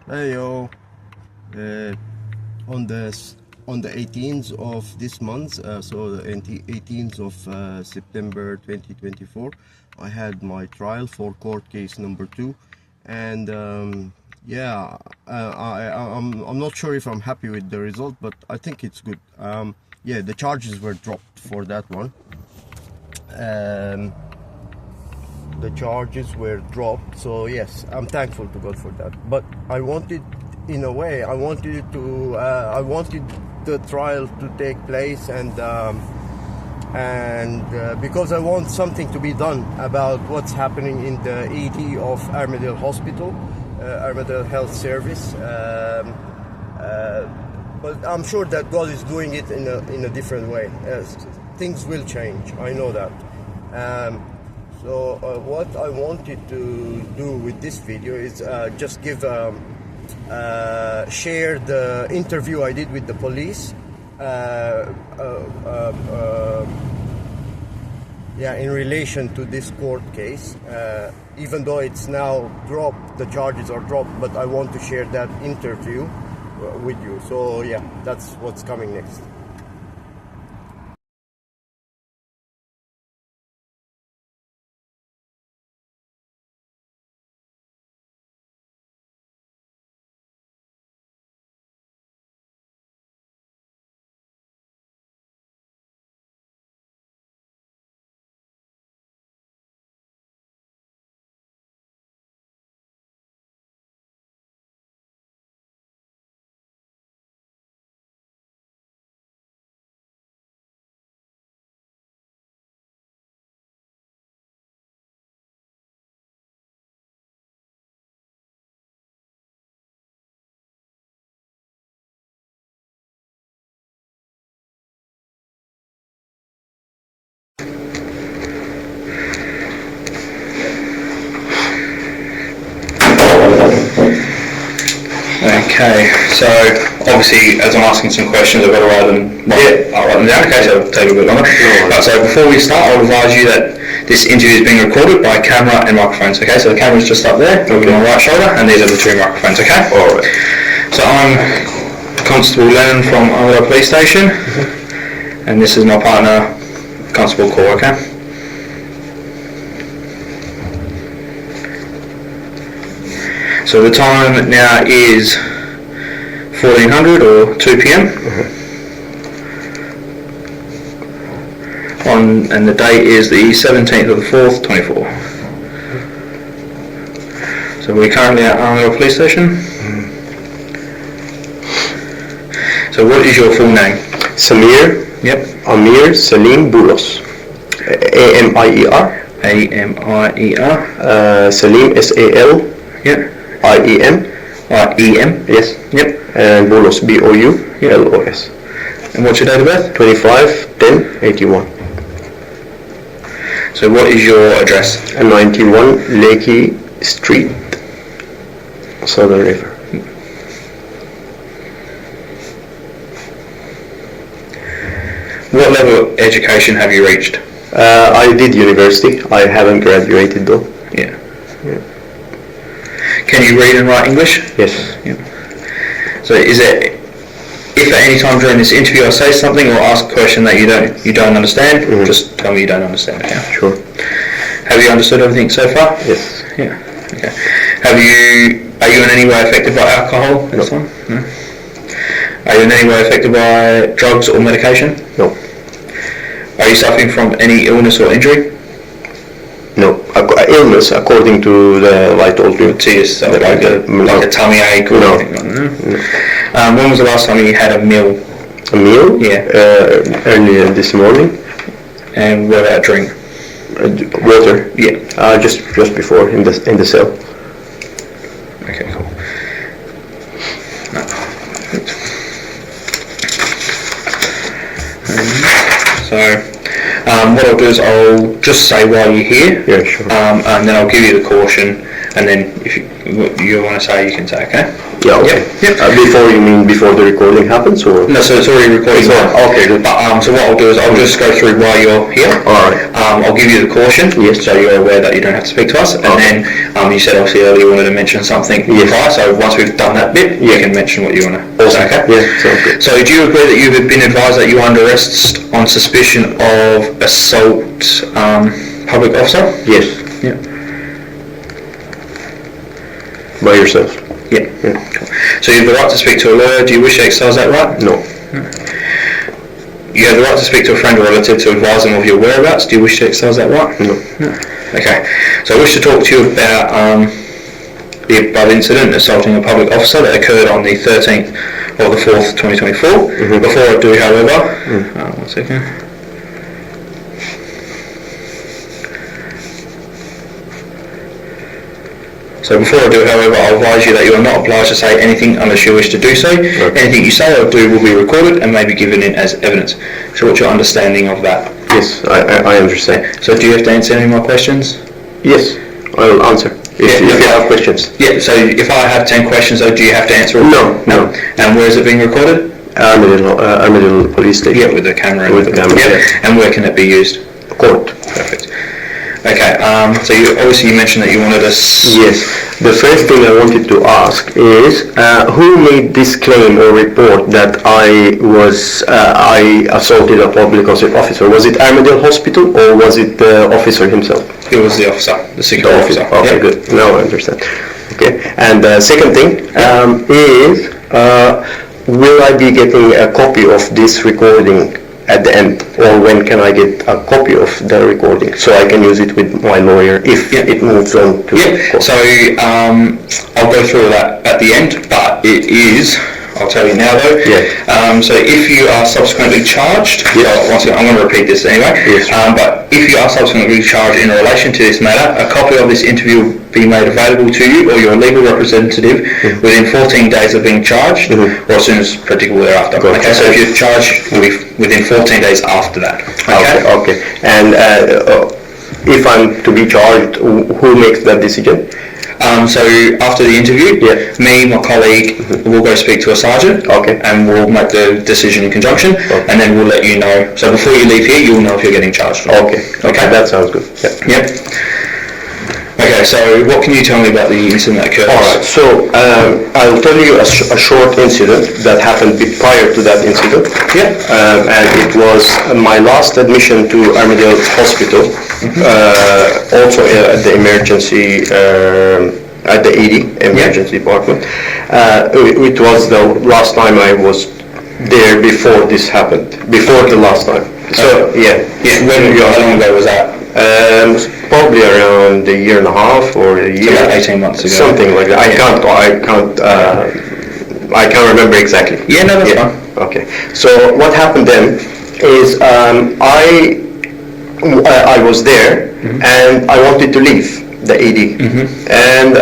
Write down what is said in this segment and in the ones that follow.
Hey yo, uh, on the 18th of this month, so the 18th of September 2024, I had my trial for court case number 2, and yeah, I'm not sure if I'm happy with the result, but I think it's good. Yeah, the charges were dropped for that one. The charges were dropped, so yes, I'm thankful to God for that. But I wanted, in a way, I wanted the trial to take place, and because I want something to be done about what's happening in the ED of Armadale Hospital, Armadale Health Service. But I'm sure that God is doing it in a different way. Things will change, I know that. So what I wanted to do with this video is just share the interview I did with the police. Yeah, in relation to this court case, even though it's now dropped, the charges are dropped, but I want to share that interview with you. So yeah, that's what's coming next. Okay, so obviously as I'm asking some questions I've got to write them down, okay, so it'll take a bit longer. Right, so before we start, I'll advise you that this interview is being recorded by camera and microphones, okay, so the camera's just up there, over my right shoulder, and these are the 2 microphones, okay? Alright. So I'm Constable Lennon from Armadale Police Station, and this is my partner, Constable Core, okay? So the time now is 1400 or 2 p.m. And the date is the 17th of the 4th, 24. So we're currently at Armadale Police Station. So what is your full name? Samir. Yep. Amir Salim Boulos. A-M-I-E-R. A-M-I-E-R. Salim, S-A-L. Yep. I-E-M. I-E-M. Yes. Yep. And Boulos, B-O-U-L-O-S. And what's your date of birth? 25/10/81. So what is your address? 91 Lakey Street, Southern River. What level of education have you reached? I did university. I haven't graduated though. Yeah. Can you read and write English? Yes. Yeah. So is it, if at any time during this interview I say something or ask a question that you don't understand, just tell me you don't understand it. Yeah. Sure. Have you understood everything so far? Yes. Yeah. Okay. Are you in any way affected by alcohol? No. No. Are you in any way affected by drugs or medication? No. Are you suffering from any illness or injury? No. Illness, according to the I told you. To yourself, like a tummy ache or anything? No. When was the last time you had a meal? A meal? Yeah. Earlier this morning. And what about a drink? Water. Yeah. Just before in the cell. Okay, cool. No. So, what I'll do is I'll just say why you're here. Yeah, sure. And then I'll give you the caution, and then if you what you want to say, you can say, okay? Yeah, okay. Yep. Before, you mean before the recording happens, or? No, so it's already recording now. Okay, good. But, so what I'll do is I'll just go through why you're here. Alright. I'll give you the caution, Yes. so you're aware that you don't have to speak to us. And Okay. then you said obviously earlier you wanted to mention something Yes. prior, so once we've done that bit, you Yeah. can mention what you want to. Awesome. Okay? Yeah, sounds good. So do you agree that you've been advised that you're under arrest on suspicion of assault, public officer? Yes. Yeah. By yourself? Yeah. Cool. So you have the right to speak to a lawyer. Do you wish to exercise that right? No. You have the right to speak to a friend or relative to advise them of your whereabouts. Do you wish to exercise that right? No. Okay. So I wish to talk to you about the above incident, assaulting a public officer, that occurred on the 13th of the 4th, 2024. Before I do, however, one second. So before I do, however, I'll advise you that you are not obliged to say anything unless you wish to do so. Anything you say or do will be recorded and may be given in as evidence. So what's your understanding of that? Yes, I understand. So do you have to answer any more questions? Yes, I will answer. If you have questions. Yeah, so if I have 10 questions, though, do you have to answer all? No. And where is it being recorded? Armadillo Police Station. Yeah, with the camera. With the camera, yeah. And where can it be used? Court. Perfect. Okay, so you mentioned that you wanted us... Yes. The first thing I wanted to ask is who made this claim or report that I assaulted a public officer? Was it Armadale Hospital or was it the officer himself? It was the officer, the security officer. Okay, good. Now I understand. Okay. And the second thing is will I be getting a copy of this recording at the end, or when can I get a copy of the recording so I can use it with my lawyer if it moves on to court? So I'll go through that at the end, but it is, I'll tell you now though. So if you are subsequently charged, once again, I'm going to repeat this anyway, but if you are subsequently charged in relation to this matter, a copy of this interview will be made available to you or your legal representative within 14 days of being charged, or as soon as practicable thereafter. Okay, so if you're charged, will be within 14 days after that. Okay. And if I'm to be charged, who makes that decision? So after the interview, me, my colleague, will go speak to a sergeant, and we'll make the decision in conjunction, and then we'll let you know. So before you leave here, you'll know if you're getting charged. Okay, that sounds good. Yep. Okay, so what can you tell me about the incident that occurred? Alright, so I'll tell you a short incident that happened prior to that incident. And it was my last admission to Armadale Hospital, also at the emergency, at the ED, emergency department. It was the last time I was there before this happened, before the last time. So, How long ago was that? Probably around a year and a half or a year. So about 18 months ago. Something like that. I can't remember exactly. Yeah, no, that's fine. Okay. So what happened then is I was there and I wanted to leave the ED, and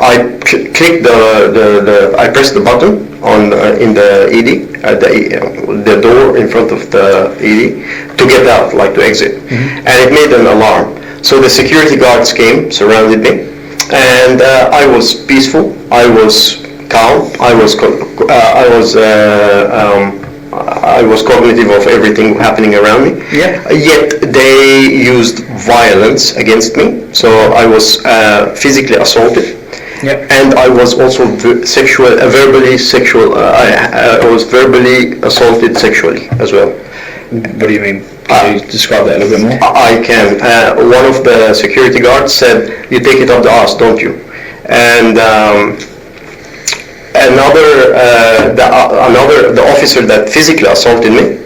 I clicked I pressed the button on in the ED at the door in front of the ED to get out, like to exit, and it made an alarm. So the security guards came, surrounded me, and I was peaceful. I was calm. I was cognitive of everything happening around me. Yet they used violence against me. So I was physically assaulted. And I was also I was verbally assaulted sexually as well. What do you mean? Can you describe that a little bit more? I can. One of the security guards said, "You take it up the ass, don't you?" And the officer that physically assaulted me,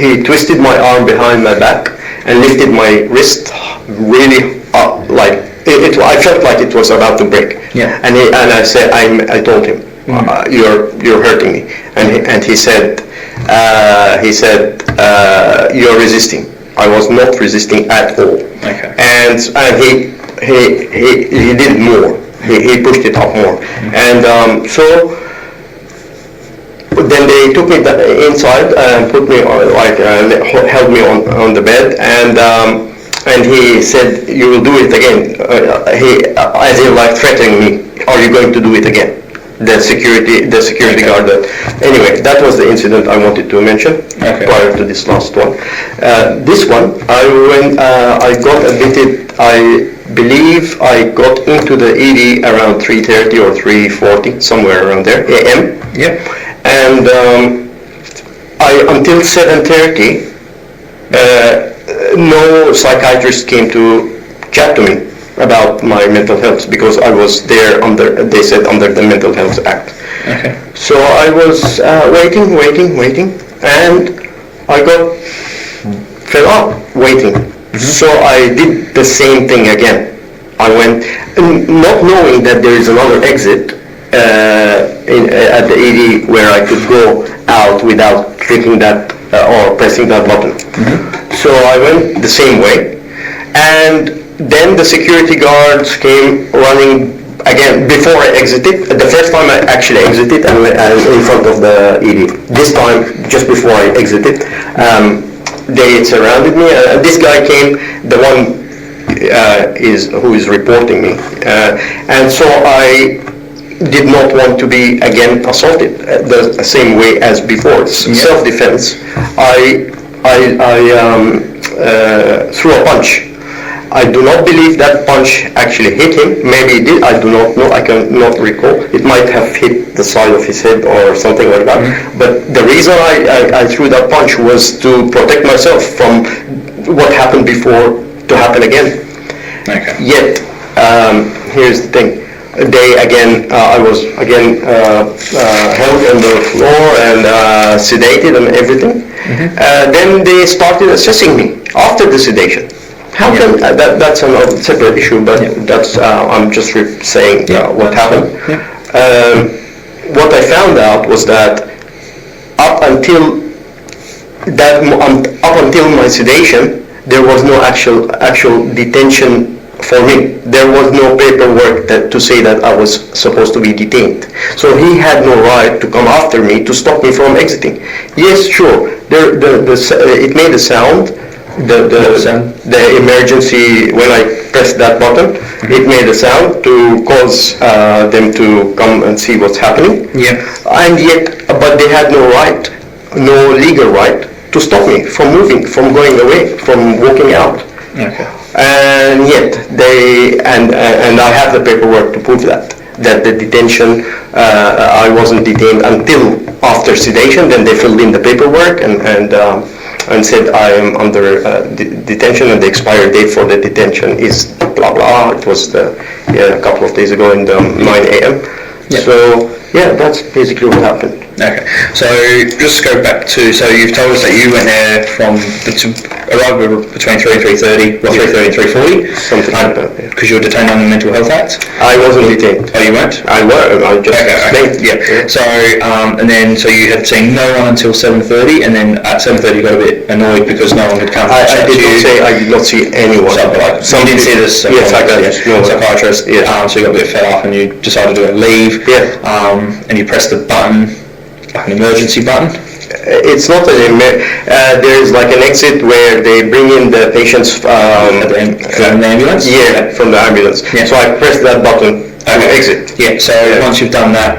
he twisted my arm behind my back and lifted my wrist really up, like I felt like it was about to break. And I told him, "You're hurting me," and he said, "You're resisting." I was not resisting at all. And he did more. He pushed it up more, and so then they took me inside and put me on, held me on the bed, and and he said, "You will do it again." As in like threatening me, "Are you going to do it again?" The security guard. Anyway, that was the incident I wanted to mention prior to this last one. This one, I got admitted. I believe I got into the ED around 3:30 or 3:40, somewhere around there, a.m. Yeah. And until 7:30, no psychiatrist came to chat to me about my mental health, because I was there they said under the Mental Health Act. Okay. So I was waiting, and I got fed up waiting. So I did the same thing again. I went, not knowing that there is another exit at the ED where I could go out without clicking that or pressing that button. So I went the same way, and then the security guards came running again before I exited. The first time I actually exited and in front of the ED. This time, just before I exited, they surrounded me. This guy came, the one who is reporting me, and so I did not want to be again assaulted the same way as before. Self-defense. I threw a punch. I do not believe that punch actually hit him. Maybe it did. I do not know. I cannot recall. It might have hit the side of his head or something like that. But the reason I threw that punch was to protect myself from what happened before to happen again. Okay. Yet, here's the thing. I was again held on the floor and sedated and everything. Then they started assessing me after the sedation. How can that's a separate issue, but that's I'm just saying what happened. What I found out was that up until my sedation, there was no actual detention for me. There was no paperwork to say that I was supposed to be detained. So he had no right to come after me to stop me from exiting. Yes, sure. It made a sound. The emergency, when I pressed that button, it made a sound to cause them to come and see what's happening. Yeah. And yet, but they had no right, no legal right to stop me from moving, from going away, from walking out. Okay. And yet and I have the paperwork to prove that the detention, I wasn't detained until after sedation. Then they filled in the paperwork and said I am under detention, and the expiry date for the detention is blah blah. It was a couple of days ago in the 9 a.m. Yeah. So that's basically what happened. Okay, so just go back to, so you've told us that you went there arrived between 3 and 3:30, well 3:30 and 3:40. Something like that, yeah. Because you were detained under the Mental Health Act? I wasn't detained. Oh, you weren't? I just explained. Yeah. So, and then, so you had seen no one until 7:30, and then at 7:30 you got a bit annoyed because no one had come to chat to you. I did not see anyone. So, you didn't see this psychiatrist, Yes. So you got a bit fed up and you decided to leave. Yeah. And you pressed the button, like an emergency button. It's not there is like an exit where they bring in the patients From the ambulance? Yeah, from the ambulance. Yeah. So I pressed that button to exit. Yeah, so once you've done that,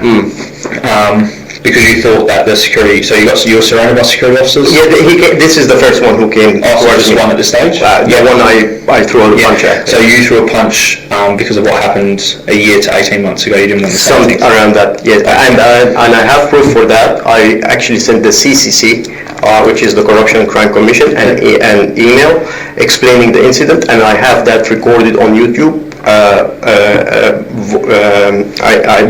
because you thought that the security, so you were surrounded by security officers? Yeah, this is the first one who came. Just one at this stage? The one I threw a punch at. So you threw a punch because of what happened a year to 18 months ago. You didn't want the same Something thing. around that, yes. And I have proof for that. I actually sent the CCC, which is the Corruption and Crime Commission, an email explaining the incident, and I have that recorded on YouTube.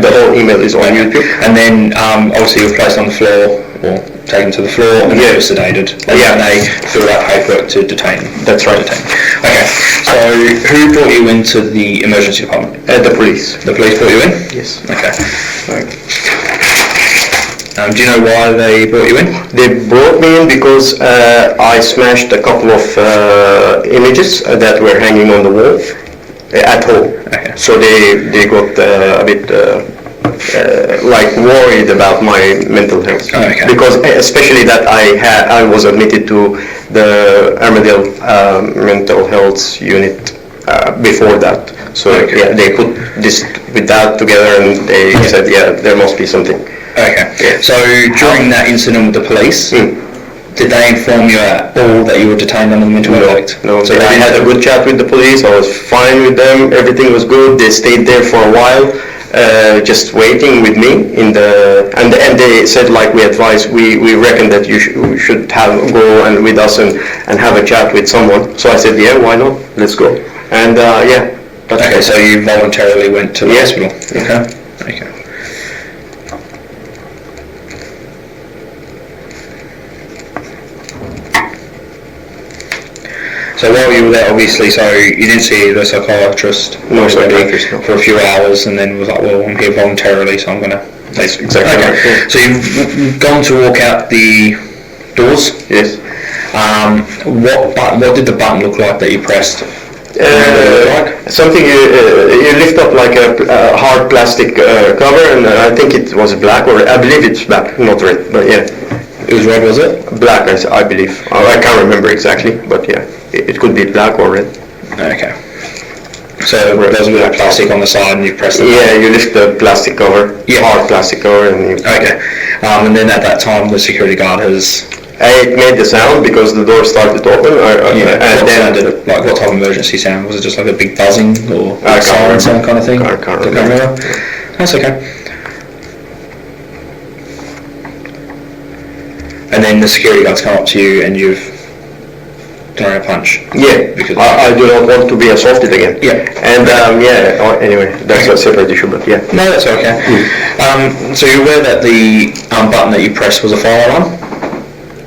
The whole email is on YouTube. And then obviously you were placed on the floor, or taken to the floor, and you were sedated. And then they filled out paperwork to detain. That's right. Okay, so who brought you into the emergency department? The police. The police brought you in? Yes. Okay. Do you know why they brought you in? They brought me in because I smashed a couple of images that were hanging on the wall at home. Okay. So they got a bit like worried about my mental health. Okay. Because especially that I was admitted to the Armadale mental health unit before that. So Okay. yeah, they put this with that together and they said, yeah, there must be something. Okay. Yeah. So during that incident with the police, did they inform you at all that you were detained under the mental health act? No, So I had a good chat with the police. I was fine with them. Everything was good. They stayed there for a while, just waiting with me in the and they said, like, we advise, we reckon that you should go and with us and have a chat with someone. So I said, yeah, why not? Let's go. And yeah. That's Okay, it. so you voluntarily went to the Yeah. hospital. Okay. Okay. So while you were there, obviously, so you didn't see the psychiatrist No already psychiatrist, no. for a few hours, and then was like, well, I'm here voluntarily, so I'm gonna. That's exactly Okay. right, yeah. So you've gone to walk out the doors. Yes. What did the button look like that you pressed? Something you lift up like a hard plastic cover, and I think it was black, or I believe it's black, not red, but yeah, It was red, was it? black, I believe. I can't remember exactly, but yeah, it could be black or red. Okay. So there's a bit of plastic on the side, and you press the Yeah, you lift the plastic cover, Yeah. hard plastic cover, and you, Okay. And then at that time, the security guard has. it made the sound because the door started to open, and What then sound did it? Like what type of emergency sound? Was it just like a big buzzing or I can't siren remember. sound kind of thing? I can't Don't remember. That's okay. And then the security guards come up to you and you've thrown a punch. yeah, Because- I do not want to be assaulted again. Yeah. And anyway, that's a separate issue, but yeah. No, that's okay. So you're aware that the button that you pressed was a fire alarm?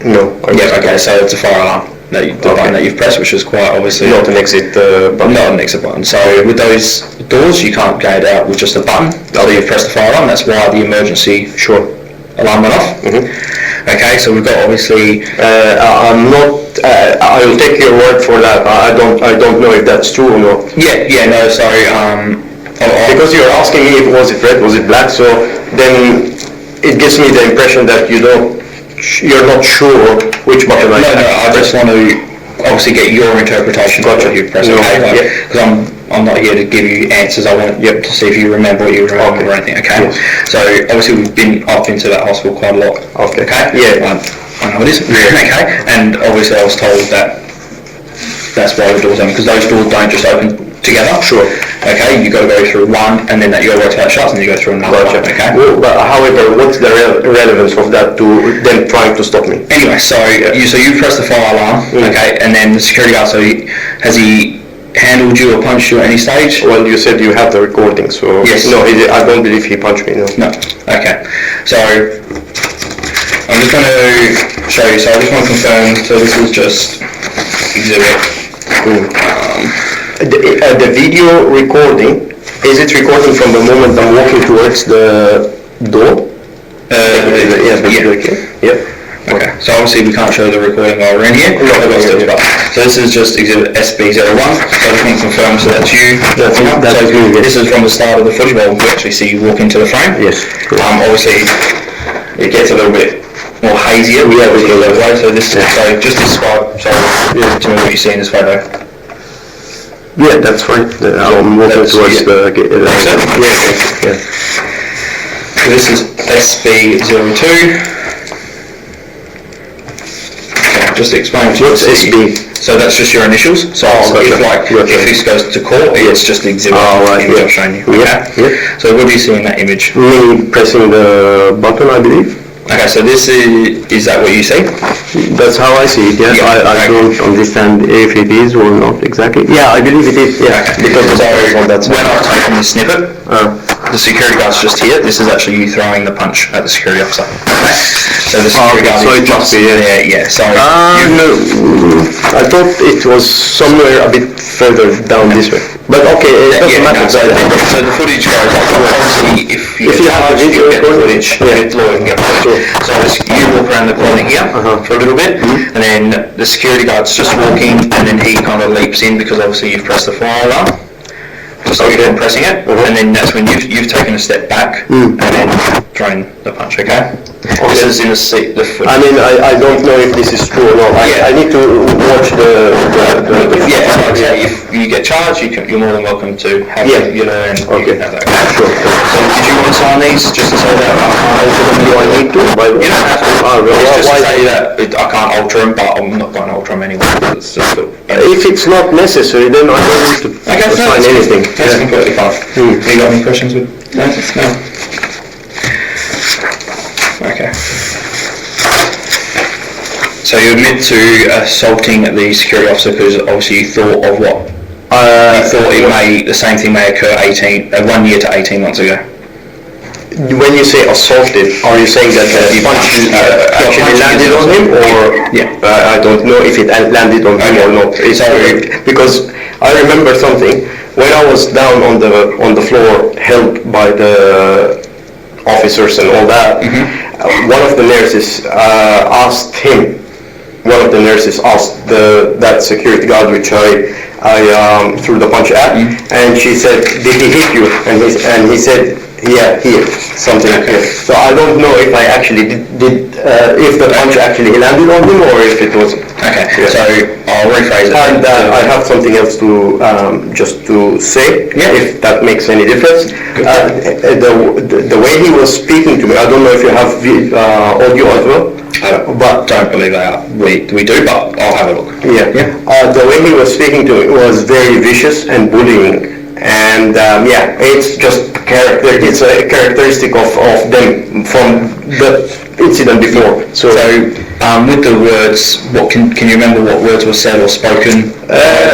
No, Yeah, okay, so it's a fire alarm, the button that you've pressed, which is quite obviously... not an exit button. Not an exit button. So with those doors, you can't get out with just a button. So you've pressed the fire alarm, that's why the emergency Sure. alarm went off. Okay, so we've got obviously... I'm not. I will take your word for that. I don't know if that's true or not. No, so... Because you're asking me if was it red, was it black, so then it gives me the impression that you're not sure which button No, I I just want to obviously get your interpretation of Gotcha. what you press, No, okay? yeah. Because I'm not here to give you answers. I want to see if you remember what you remember Okay. or anything, okay? Yes. So obviously I've been to that hospital quite a lot. Okay. Okay? Yeah. I know it is. Okay? And obviously I was told that that's why the doors open, because those doors don't just open together. Sure. Okay? You got to go through one, and then you got to wait till that shuts, and then you go through another Gotcha. one, okay? Well, but however, what's the relevance of that to them trying to stop me? Anyway, so you press the fire alarm, okay, and then the security guard. So has he handled you or punched you at any stage? Well, you said you have the recording, so Yes. No, I don't believe he punched me. No. No. Okay. So I'm just going to show you. So I just want to confirm. So this is just exhibit. The video recording, is it recording from the moment I'm walking towards the door? Yeah. Okay. So obviously we can't show the recording while we're in here. No, But we'll still yeah. start. So this is just exhibit SB01. So I just want to confirm so that's you. That's me, that So is me, yes. This is from the start of the footage where we actually see you walk into the frame. Yes. Obviously it gets a little bit more hazier. Yeah, we go yeah. that way. So this is, so just describe to me what you see in this photo. Yeah, that's fine. I'm walking That's- towards yeah. the gate. Yeah. So this is SB02. Just explain to What's us. SB? So that's just your initials. So gotcha. if this goes to court, it's just the exhibit right, image yeah. I've shown you. Yeah, Okay? yeah. So what do you see in that image? Me pressing the button, I believe. Okay, so this is that what you see? That's how I see it, yes. Yeah, I okay. don't understand if it is or not exactly. Yeah, I believe it is, yeah. Because the button is on that When side. I've taken the snippet, the security guard's just here. This is actually you throwing the punch at the security officer. Okay? So the security guard so is it must just be, there. Yeah. So No, I thought it was somewhere a bit further down this way. But okay, it doesn't matter. So the footage goes like, obviously if you If you have the charged, video you get the recording, footage, yeah. the lawyer can get the footage. So you walk around the corner here for a little bit, and then the security guard's just walking, and then he kind of leaps in because obviously you've pressed the fire alarm. So to stop you Okay. from pressing it, Uh-huh. and then that's when you've taken a step back and then thrown the punch. Okay. This is in the seat. The foot. I mean, I don't know if this is true or not. Yeah. I need to watch the Yeah, so like I say, if you get charged, you're more than welcome to have Yeah. you know, and you Okay. can have that. Okay? Sure. So did you want to sign these just to say that I can't alter them? Do I need to? You don't have to. Well, It's just why- to say that I can't alter them, but I'm not going to alter them anyway. It's just If it's not necessary, then I don't need to okay, no, sign that's anything. That's Yeah. completely fine. Have you got any questions with that? No. Okay. So you admit to assaulting the security officer because obviously you thought of what? You thought the same thing may occur 1 year to 18 months ago. When you say assaulted, are you saying that the You punch punched, actually punch landed is on him, or Yeah. I don't know if it landed on him or not. It's because I remember something when I was down on the floor, held by the officers and all that. One of the nurses asked him. One of the nurses asked that security guard, which I threw the punch at, and she said, "Did he hit you?" And he said, "Yeah, here, something like that." So I don't know if I actually did if the punch actually landed on him or if it was. Okay, Yeah. so I'll rephrase it. And I have something else to just to say, Yeah. if that makes any difference. The way he was speaking to me, I don't know if you have audio as well, but Don't believe they are. We do, but I'll have a look. yeah, the way he was speaking to me was very vicious and bullying, and it's just character. It's a characteristic of them from the incident before. So with the words, what can you remember what words were said or spoken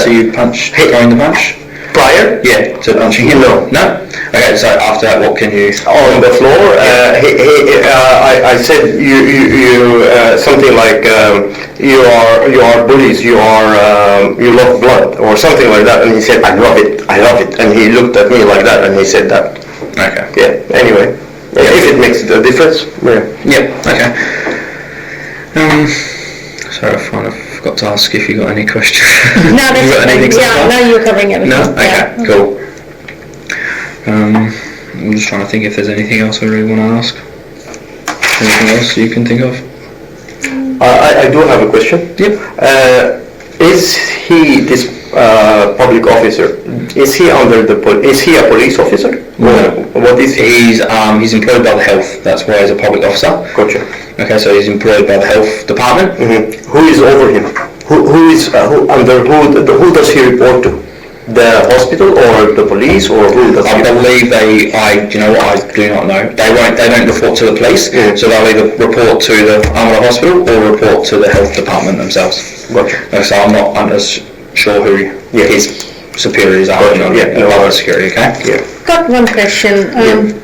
to you throwing the punch? prior, Yeah, to punching him? No. No? Okay, so after that, what can you... on the floor, I said you something like you are bullies, you love blood or something like that, and he said I love it, and he looked at me like that and he said that. Okay. Yeah. Anyway, if it makes a difference. Yeah. Yeah, okay. Sorry, I forgot to ask if you got any questions. No, that's You got anything so yeah, far? no, you're covering everything. No? Okay, Yeah. cool. I'm just trying to think if there's anything else I really want to ask. Anything else you can think of? I do have a question. Yep. Is he this public officer? Is he under the Is he a police officer? No. What is he? He's employed by the health. That's why he's a public officer. Gotcha. Okay, so he's employed by the health department. Who is over him? Who does he report to? The hospital or the police, or who does I he? believe I do not know. They don't report to the police, so they'll either report to the Armada Hospital or report to the health department themselves. Gotcha. So I'm not sure who his superiors are. Gotcha. No other security. Okay. Yeah. Got one question.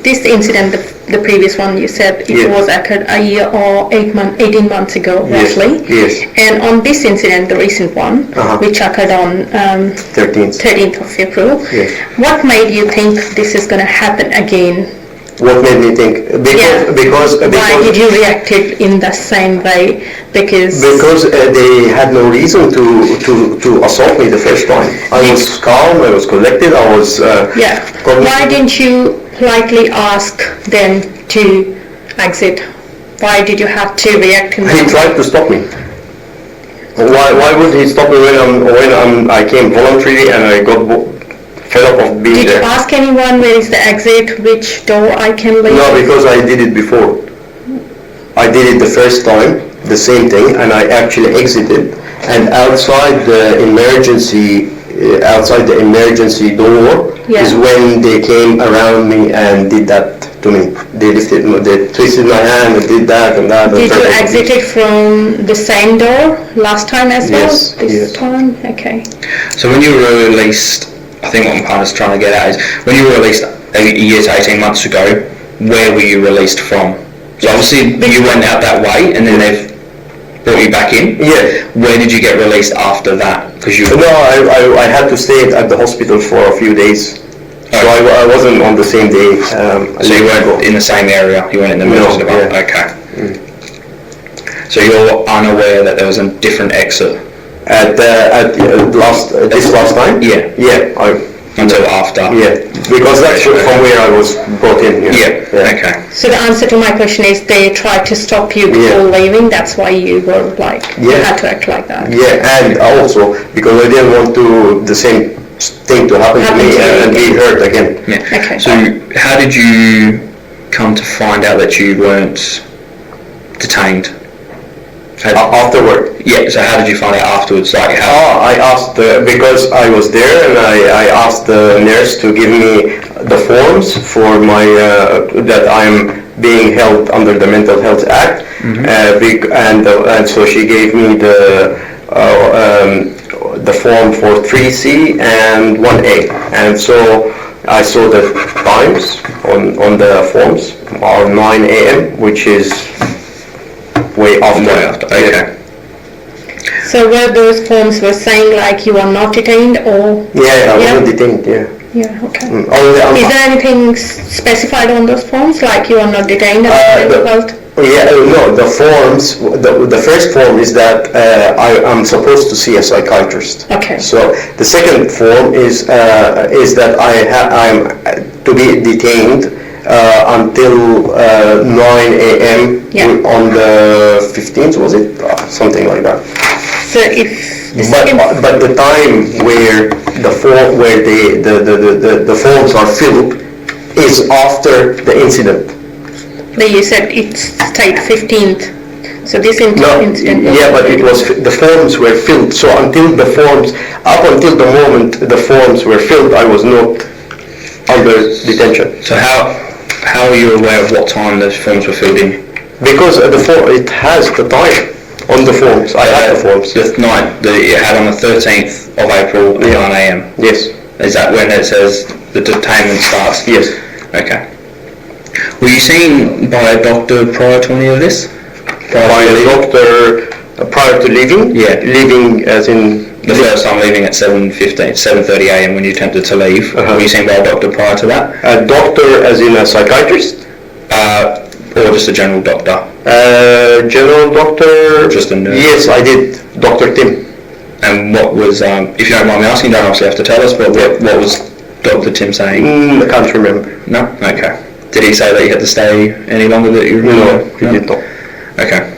This incident, the previous one, you said it Yeah. was occurred a year or 18 months ago, Yes. roughly. Yes. And on this incident, the recent one, which occurred on 13th of April, Yes. what made you think this is going to happen again? What made me think? Because Why did you react it in the same way? Because they had no reason to assault me the first time. I was calm, I was collected, I was why didn't you politely ask them to exit? Why did you have to react in He that way? tried to stop me. Why would he stop me when I came voluntarily and I got fed up of being Did you there? ask anyone where is the exit, which door I can leave? No, because I did it before. I did it the first time, the same thing, and I actually exited. And outside the emergency door is when they came around me and did that to me. They twisted my hand and did that and that. Did you exit it from the same door last time as well? Yes, This yes. time? Okay. So when you were released, I think what my partner's trying to get at is when you were released a year to 18 months ago, where were you released from? So obviously you went out that way and then they've brought you back in. Yeah. Where did you get released after that? Because you. No, I had to stay at the hospital for a few days. So I wasn't on the same day. So you weren't in the same area. You weren't in the emergency department. yeah. Okay. So you're unaware that there was a different exit. This last time? Yeah. Yeah. until after. Yeah, because that's from where I was brought in. Yeah. Okay. So the answer to my question is they tried to stop you before leaving, that's why you were like, you had to act like that. Yeah, and also because I didn't want to the same thing to happen to me and be hurt again. Yeah. Okay. So how did you come to find out that you weren't detained? Afterward. Yeah. So how did you find out afterwards? Like how? I asked because I was there, and I asked the nurse to give me the forms for my that I'm being held under the Mental Health Act, and so she gave me the form for 3C and 1A, and so I saw the times on the forms are 9 a.m., which is way after. Okay. So were those forms were saying like you are not detained or? Yeah, I wasn't detained. Yeah. Yeah, okay. Only, Is there anything specified on those forms, like you are not detained at the mental health? No, the forms, the first form is that I am supposed to see a psychiatrist. Okay. So the second form is that I'm to be detained until 9 a.m. on the 15th, was it? Something like that. So if the second... But the time where the forms are filled is after the incident. You said it stayed 15th. So this incident... Yeah, but it was the forms were filled. So up until the moment the forms were filled, I was not under detention. So how are you aware of what time those forms were filled in? Because it has the time on the forms. I had the forms. The night that you had on the 13th of April at 9 a.m. Yes. Is that when it says the detainment starts? Yes. Okay. Were you seen by a doctor prior to any of this? By a doctor prior to leaving? Yeah. Leaving as in... The first time leaving at 7:30 a.m. when you attempted to leave. Were you seen by a doctor prior to that? A doctor as in a psychiatrist? Or just a general doctor? General doctor... Just a nurse? Yes, I did. Dr. Tim. And what was, if you don't mind me asking, you don't obviously have to tell us, but what was Dr. Tim saying? I can't remember. No? Okay. Did he say that you had to stay any longer that you remember? No, he did not. Okay.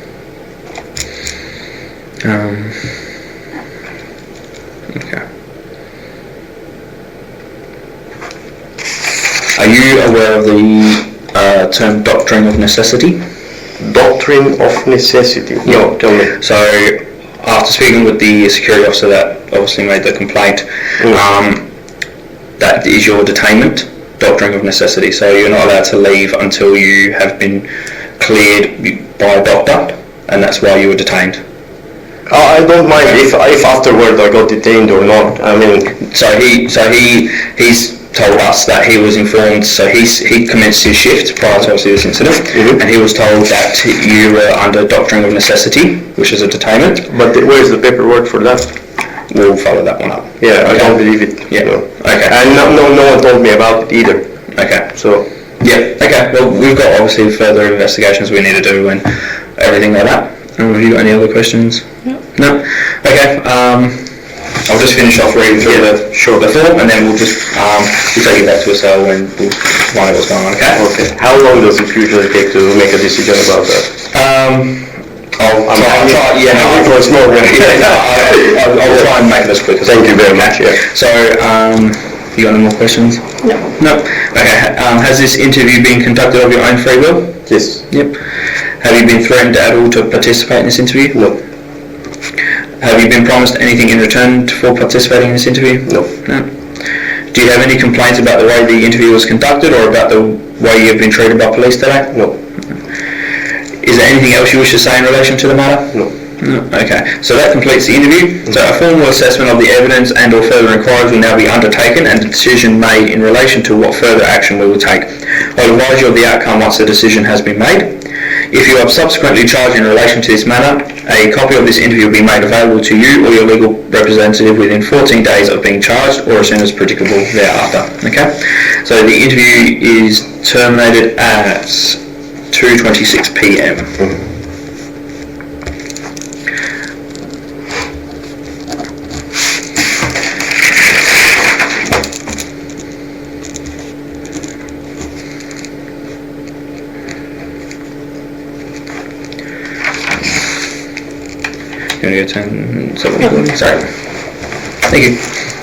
Okay. Are you aware of the term doctrine of necessity? Doctrine of necessity? No, tell me. So, after speaking with the security officer that obviously made the complaint, that is your detainment, doctrine of necessity. So you're not allowed to leave until you have been cleared by a doctor, and that's why you were detained. I don't mind if afterward I got detained or not. I mean, he's told us that he was informed. So he commenced his shift prior to obviously this incident, and he was told that you were under doctrine of necessity, which is a detainment. But where's the paperwork for that? We'll follow that one up. Yeah, I don't believe it. Yeah. No. Okay. And no one told me about it either. Okay. So. Yeah. Okay. Well, we've got obviously further investigations we need to do and everything like that. Have you got any other questions? No. Okay. I'll just finish off reading through the form, and then we'll just we'll take you back to a cell and we'll find out what's going on. Okay. Okay. How long does it usually take to make a decision about that? I'll try. Yeah, I'll try and make it as quick as Thank you very much. Yeah. So, you got any more questions? No. No. Okay. Has this interview been conducted of your own free will? Yes. Yep. Have you been threatened at all to participate in this interview? No. Have you been promised anything in return for participating in this interview? No. No. Do you have any complaints about the way the interview was conducted or about the way you have been treated by police today? No. Is there anything else you wish to say in relation to the matter? No. No. Okay, so that completes the interview. So a formal assessment of the evidence and or further inquiries will now be undertaken and a decision made in relation to what further action we will take. I'll advise you of the outcome once the decision has been made. If you are subsequently charged in relation to this matter, a copy of this interview will be made available to you or your legal representative within 14 days of being charged or as soon as practicable thereafter. Okay, so the interview is terminated at 2:26 p.m. You want to go turn stop recording? Sorry. Thank you.